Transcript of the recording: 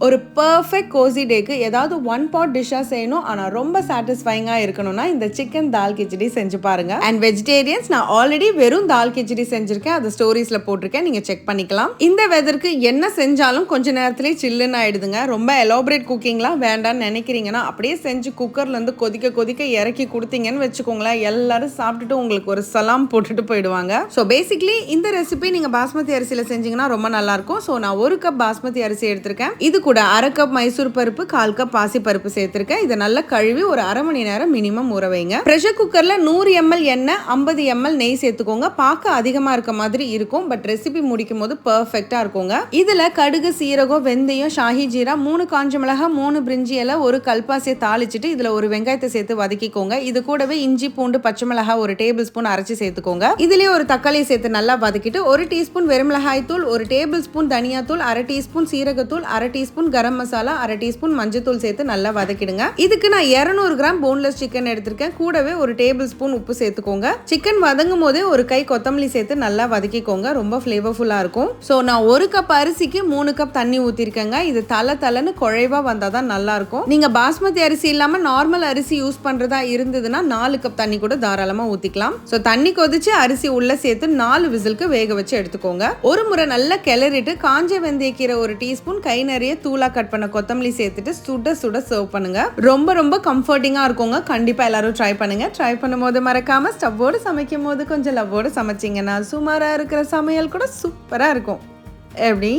ஒரு பெர்ஃபெக்ட் கோசி டேக்கு ஏதாவது one pot டிஷ்ஷா செய்யணும் ஆனா ரொம்ப சாட்டிஸ்ஃபைங்கா இருக்கணும்னா இந்த சிக்கன் தால் கிச்சடி செஞ்சு பாருங்க. அண்ட் வெஜிடேரியன்ஸ் நான் ஆல்ரெடி வெறும் தால் கிச்சடி செஞ்சிருக்கேன், அது ஸ்டோரிஸ்ல போட்டிருக்கேன், நீங்க செக் பண்ணிக்கலாம். இந்த வெதருக்கு என்ன செஞ்சாலும் கொஞ்ச நேரத்திலேயே சில்லுன்னு ஆயிடுதுங்க. ரொம்ப எலாபரேட் குக்கிங்லாம் வேண்டாம்னு நினைக்கிறீங்கன்னா அப்படியே செஞ்சு குக்கர்ல இருந்து கொதிக்க கொதிக்க இறக்கி கொடுத்தீங்கன்னு வச்சுக்கோங்களேன், எல்லாரும் சாப்பிட்டுட்டு உங்களுக்கு ஒரு சலாம் போட்டுட்டு போயிடுவாங்க. ஸோ பேசிக்லி இந்த ரெசிபி நீங்க பாஸ்மதி அரிசியில செஞ்சீங்கன்னா ரொம்ப நல்லா இருக்கும். ஸோ நான் 1 கப் பாஸ்மதி அரிசி எடுத்திருக்கேன். இது கூட 1/2 கப் மைசூர் பருப்பு, 1/4 கப் பாசி பருப்பு சேர்த்திருக்கேன். இதை நல்லா கழுவி ஒரு 1/2 மணி நேரம் மினிமம் ஊற வைங்க. பிரஷர் குக்கர்ல 100 ml எண்ணெய், 50 ml நெய் சேர்த்துக்கோங்க. பார்க்க அதிகமா இருக்க மாதிரி இருக்கும், பட் ரெசிபி முடிக்கும் போது பெர்ஃபெக்டா இருக்குங்க. இதுல கடுகு, சீரகம், வெந்தயம், ஷாஹி ஜீரா, 3 காஞ்ச மிளகாய், 3 பிரிஞ்சி இலை, 1 கல்பாசியை தாளிச்சிட்டு இதுல ஒரு வெங்காயத்தை சேர்த்து வதக்கிக்கோங்க. இது கூடவே இஞ்சி, பூண்டு, பச்சை மிளகாய் 1 டேபிள் ஸ்பூன் அரைச்சி சேர்த்துக்கோங்க. இதுலயே ஒரு தக்காளியை சேர்த்து நல்லா வதக்கிட்டு 1 டீஸ்பூன் வெறுமிளகாய் தூள், 1 டேபிள் ஸ்பூன் தனியா தூள், 1/2 டீஸ்பூன் சீரகத்தூள், 1/2 டீஸ்பூன் கரம் மசாலா, 1/2 டீஸ்பூன் மஞ்சத்தூள் சேர்த்து நல்லா வதக்கிடுங்க. இதுக்கு நான் 200 கிராம் போன்லெஸ் சிக்கன் எடுத்திருக்கேன். கூடவே 1 டேபிள் ஸ்பூன் உப்பு சேர்த்துக்கோங்க. சிக்கன் வதங்கும் போதே ஒரு கை கொத்தமல்லி சேர்த்து நல்லா வதக்கிக்கோங்க, ரொம்ப ஃபிளேவர்ஃபுல்லா இருக்கும். ஸோ நான் 1 கப் அரிசிக்கு 3 கப் தண்ணி ஊற்றிருக்கேங்க. இது தலன்னு குழைவா வந்தாதான் நல்லா இருக்கும். நீங்க பாஸ்மதி அரிசி இல்லாம நார்மல் அரிசி யூஸ் பண்றதா இருந்ததுன்னா 4 கப் தண்ணி கூட தாராளமா ஊத்திக்கலாம். ஸோ தண்ணி கொதிச்சு அரிசி உள்ள சேர்த்து 4 விசிலுக்கு வேக வச்சு எடுத்துக்கோங்க. ஒரு முறை நல்லா கிளறிட்டு காஞ்ச வெந்தயக்கீரை 1 டீஸ்பூன், கை நிறைய தூளா கட் பண்ண கொத்தமல்லி சேர்த்துட்டு சுட சுட சர்வ் பண்ணுங்க. ரொம்ப ரொம்ப கம்ஃபர்டிங்கா இருக்குங்க. கண்டிப்பா எல்லாரும் ட்ரை பண்ணுங்க. ட்ரை பண்ணும்போது மறக்காம ஸ்டவ்வோடு சமைக்கும் போது கொஞ்சம் லவ்வோடு சமைச்சிங்கன்னா சுமாரா இருக்கிற சமையல் கூட சூப்பரா இருக்கும். எப்படி?